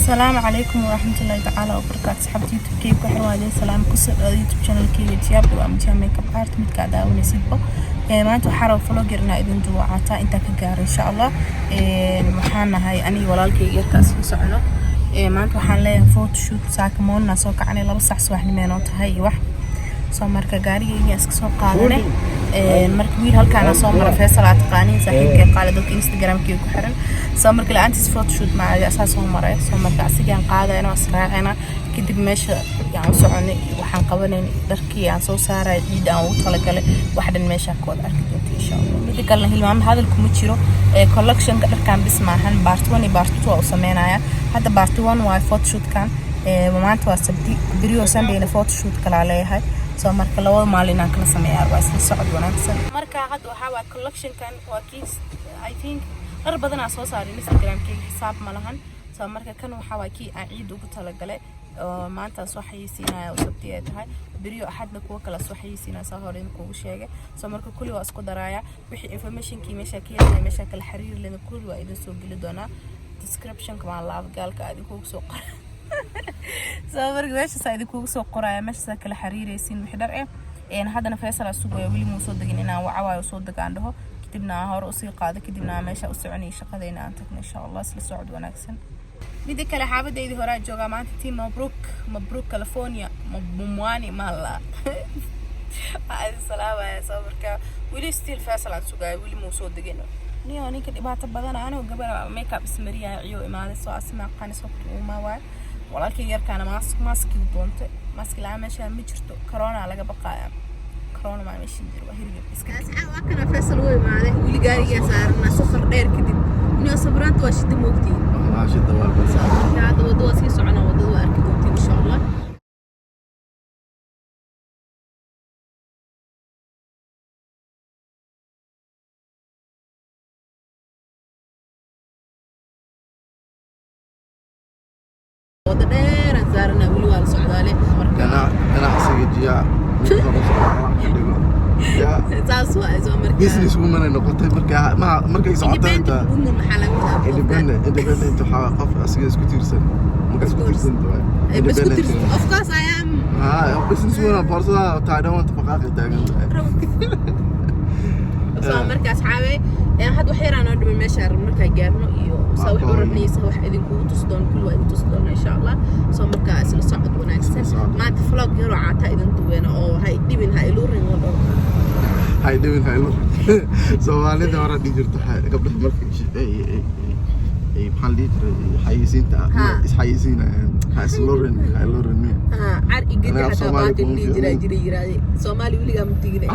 السلام عليكم ورحمة الله تعالى وبركاته. صحبتي كيف كحوالي سلام كسر يوتيوب channel كي تياب وأمجها ميك اب ارت متكعدا ونسيبه ما انتو حارو فلوجرنا إذن دو عطا انتا كجار إن شاء الله محانا هاي أني ولالكي يركاس وسعنا ما انتو حان ليه فوتوشوت ساكمون ناسوك عني لبصح سواحني مينوت هاي واحد soo marka gaariga iska soo qaadane marka wiil halkaan soo mara Faisal Atqani saaxiibkay qaale dadka Instagram-kii ku xiran soo marka laantis photoshoot maaga asaas soo maray soo marka asigaan qaadayna asraacina kadib meesha yaan soconay waxaan qabanay dharkii aan soo saaray ciid aan u talagalay waxdan meesha ku wada arki doonto insha Allah mid kale hilmaam hadalku ma jiro collection ka dharkaan bis maahan part 1 iyo part 2 oo sameynaya hadda part 1 waa photoshoot kan maanta waa sabti biriyo Sunday photoshoot kala leeyahay soo marka laba maalin aan kala sameeyaa waa isla socod wanaagsan marka hadda waxa waa collection kan waa kiis I think dhar badan aan soo saaray Instagram-kayga xisaab ma lahan soo marka kan waxa waa kii aan ciid ugu talagalay maanta soo xayisiinaya oo sabti ay tahay biriyo axadna kuwa kala soo xayisiinaya soo hore in kugu sheegay soo marka kulli waa isku daraaya wixii information-kii meesha ka helay meesha kala xiriir leh kulli waa idin soo geli doonaa description-ka ma laab gaalka aad kugu soo qoray soo marka meesha saayid kugu soo qoraya meesha kala xiriiraysiin wixii dhar haddana Faisal asugo wili muu soo dagin inaan wacawaayo soo dagaan dhaho kadibna hore u sii qaado kadibna meesha u soconay shaqadeena aan tagno insha Allah isla socod wanaagsan mid kale xaabadeedii hore jooga maanta tii mabruuk California mumwani mala ay salaamaya soo marka wili still Faisal asugo wili muu soo dagin niyo ninka dhibaato badan aan gabar make up ismariya iyo imaaday soo asmaa qani soo uma waa walaalkii yarkaana maaski doonto maaski la meesha ma jirto corona laga baqaaya corona ma meesha jiro hirga iska waa kana Faisal way maaday wili gaariga saarna safar dheer kadib inuu sabranta waa shida moogtii shida waa bas hada wado sii socona wadada waa arki doontiin insha Allah وددير زارنا ولي ولا سعدالي انا حسيت يا تاسوا ايزو مركا بيزنس ومن نقطه مركا سعودة انت اللي بين انت قف اسيس كثيرسن ما كثيرسن بس كثير اوف كورس اي ام بيزنس ومن بارسا تاعنا وانت فقاق تاعنا soo marka asxaabe had wax yaraan oo dhimay meesha marka gaarno iyo soo wax urabnaysa wax idin ku tusdoon kullu ay tusdoon insha Allah soo marka isla socod wanaagsan maanta vlog yar oo caata idin duweena oo hay dhibin hay luurin wado hay dhibin hay luurin Soomaalida hore dhigirto gabdhaha markay ay maxaa la yiraahdaa xayisiinta is xayisiinayaan has luurin hay luurin me ar igadi hada baadin jiray Soomaali wiliga ma tigine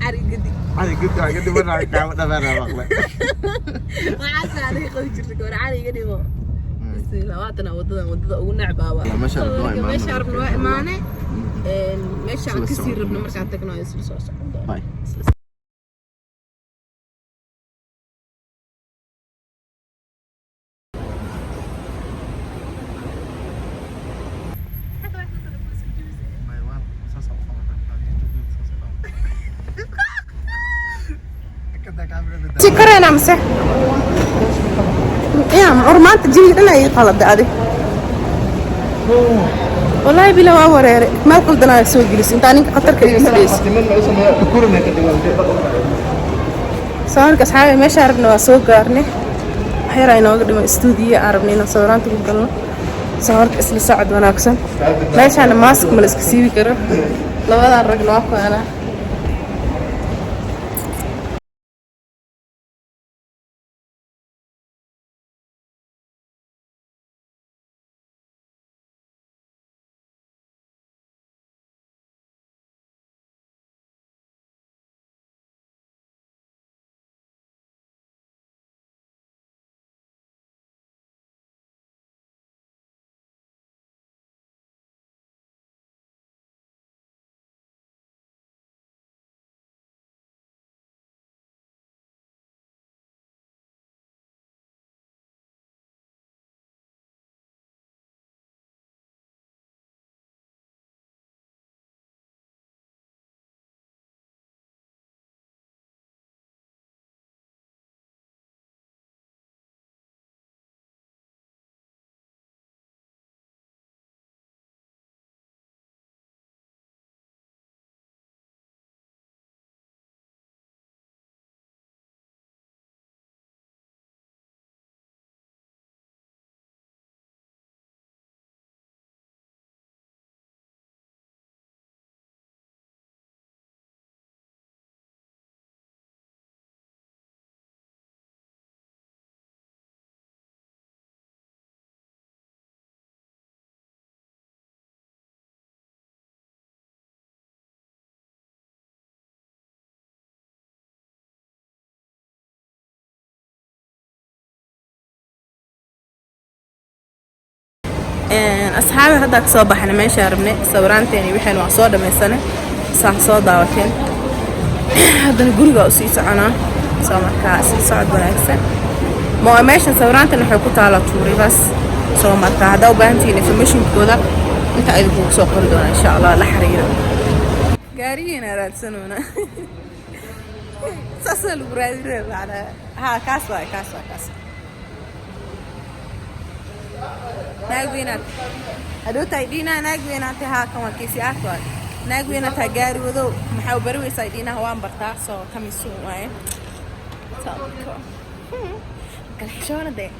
ar igadi قد مرة كام دبنا والله ما عسى قوي جرتك ورا عادي قديمه بس لواتنا وددا ugu nacbaaba ما شرب نوع maane meesha aan kasii rabno markaan tagno isla soo socdo باي سكرنا مسح يا عرمانت جيل انا يقلد ادي والله بلا وريري ما قلدنا سو جلس انت انك خطر كيس صارك اصحابي ما شاربنا سو غارني خير اينا قدم استوديو عربنينا صورانت قلنا صارك اسل سعد وناكسن ماشي انا ماسك ملسك سيبي كره لبدا رجل واقف انا asxaabi hadda ka soo baxna meesha rabnay sawiraanteeni waxaan wax soo dhameysana sax soo daawateen haddana guriga u sii soconaa soo markaa sii socod wanaagsan ma meesha sawiraantan waxay ku taala tuuribas soo markaa hadda u baahantiin informationkooda inta ay ku soo qori doonaan insha Allah la xiriiro gaariina raadsanona sasal buraadire bacda ha kaas naagweenaad haduu tahay dhiinaa naagweenaad haa kan waa kiisi aadwaad naagweenaad taa gaari wado maxaa u bari weysaa dhiinaha waan bartaa soo kamisu waaye kalxishoona dee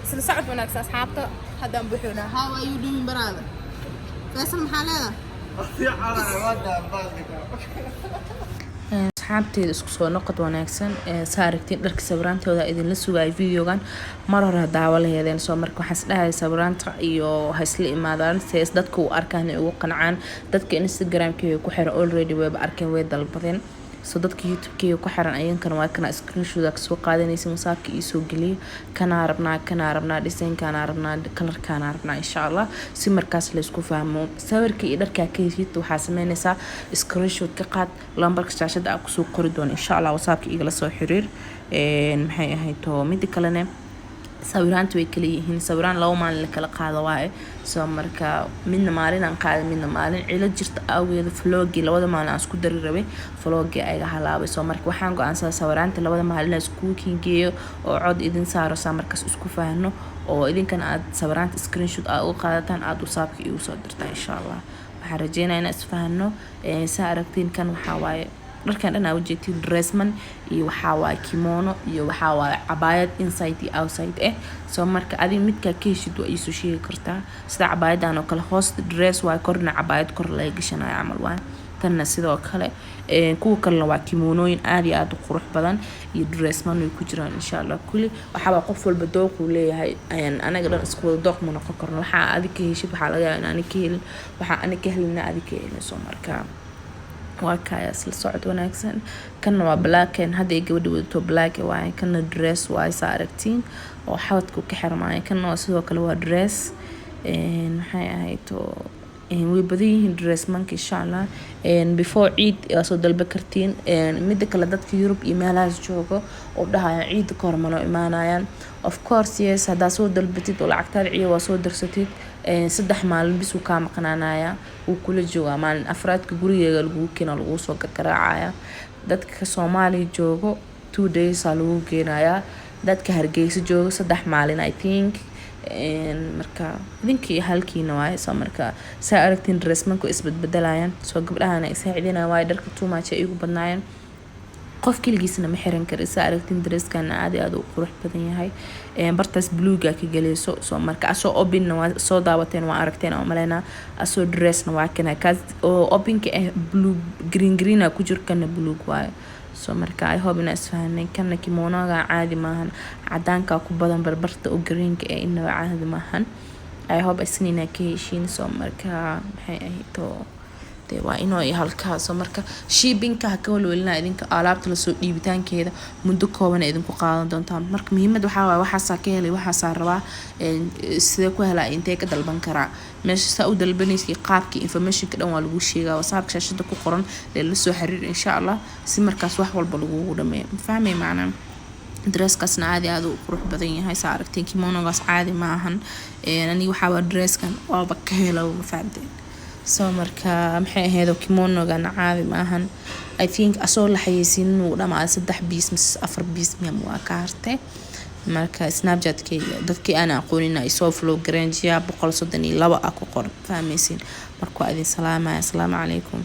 isla socod wanaagsan asxaabta haddaan buuxoonaa how are you doing brother faisal maxaa leedahay asxaabteeda isku soo noqod wanaagsan saa aragtiin dharka sawiraantooda idinla sugaayo videogan mar hore daawo laheedeen soo marka waxaan isdhahay sawiraanta iyo ha isla imaadaan sees dadka u arkaan ugu qancaan dadka Instagram-kii ku xiran already way arkeen way dalbadeen soo dadka YouTube-kii ku xiran ayankana waa kana screenshot ka soo qaadanaysa masaabka ii soo geliyo kana rabnaa design kana rabnaa color kana rabnaa insha Allah si markaas la isku fahmo sawirka iyo dharka ka heshid waxa sameynaysa screenshot ka qaad lambarka shaashada ku soo qori doon insha Allah WhatsApp-ka igala soo xiriir maxay ahayd to mid kalena sawiraantu way kala yihiin sawiraan laba maalin la kala qaado waaye soo marka midna maalin aan qaado midna maalin cilad jirta awgeeda vloggi labada maalin aan isku dari rabay vloggi ay halaabay soo marka waxaan go'aansaday sawiraanta labada maalin aan isku kingeeyo oo cod idin saaro saa markaas isku faahno oo idinkan aad sawiraanta screenshot aad u qaadataan aad WhatsApp-ka igu soo dirtaan insha Allah waxaan rajeynayaa inaan isfahanno saa aragtiin kan waxa waaye dharkan dhan aad jeetiin dressman iyo waxa waa kimono iyo waxa waa cabaayad inside iyo outside soo marka adin midka ka heshid waa isu sheegi kartaa sida cabaayadan oo kale hoos dress waa korna cabaayad kor la gashanayo amal waan tanna sidoo kale kuwa kale waa kimonooyin aad iyo aad u qurux badan iyo dressman way ku jiraan insha Allah kulli waxa waa qof walba dooq uu leeyahay anaga dhan isku wada dooq ma noqon karno waxa aad ka heshid waxa laga yaabaa inaan ka helin waxa aan ka helina aad ka helin soo marka waa kaya isla socod wanaagsan kana waa black hadda ay gabadhu wadato black waa kana dress waa sa aragtiin oo xawadku ka xirmaayo kana sidoo kale waa dress maxay ahayd to way badan yihiin dressmanka insha Allah before Eid soo dalba kartiin mid kale dadka Europe iyo meelahaas joogo oo dhahayo Eid kormano imaanayaan of course yes hada soo dalbatid oo lacagtaada ciyo waa soo darsatid saddex maalin bis uu ka maqnaanaya uu kula jooga maalin afraadka gurigeega lagu keenay lagu soo garaacaya dadka Soomaaliya joogo 2 days lagu geenaya dadka Hargeysa joogo saddex maalin I think marka idinkii halkiina waay soo marka saa aragtiin dressmanku isbedbedelayaan soo gabdhahana ay saacidinayaan waay dharka too much ay ugu badnaayeen qof kaligiisna ma xiran karo saa aragtiin dresskan aad u qurux badan yahay bartaas bluega ka galeyso soo marka asoo obinna waa soo daawateen waa aragteen oo maleena asoo dressna waa kana kaas oo obinka blue green ku jirkana blue waay soo marka ay hobina isfahanay kana kimonoga caadi maahan cadaanka ku badan barbarta oo greenka inaba caadi maahan ay hob isniina ka heshiin soo marka maxay ahayto waa inoo halkaas soo marka shippingka ka walwalina idinka alaabta la soo dhiibitaankeeda muddo kooban idinku qaadan doontaan marka muhiimad waxa waa waxa ka helay waxa rabaa sida ku helaa intee ka dalban karaa meesha saa u dalbanaysi qaabkii information ka dhan waa lagu sheegaa WhatsApp shaashada ku qoran la soo xiriir insha Allah si markaas wax walba lagu dhameeyo fahmay macnaa dresskan aad u qurux badan yahay saa aragteen kimonogaas caadi ma ahan ani waxa waa dresskan waa ka helo ma fahamteen soo marka maxay ahayd kimonogan caadi ma ahan I think asoo la xayeysiin uu dhamaa 3 piece mise 4 piece ma waa ka hartay marka Snapchat-kayga dadkii aan aqoonin ay soo follow gareeyay 132 ku qoran fahmaysiin marka waa idin salaamaya assalaamu calaykum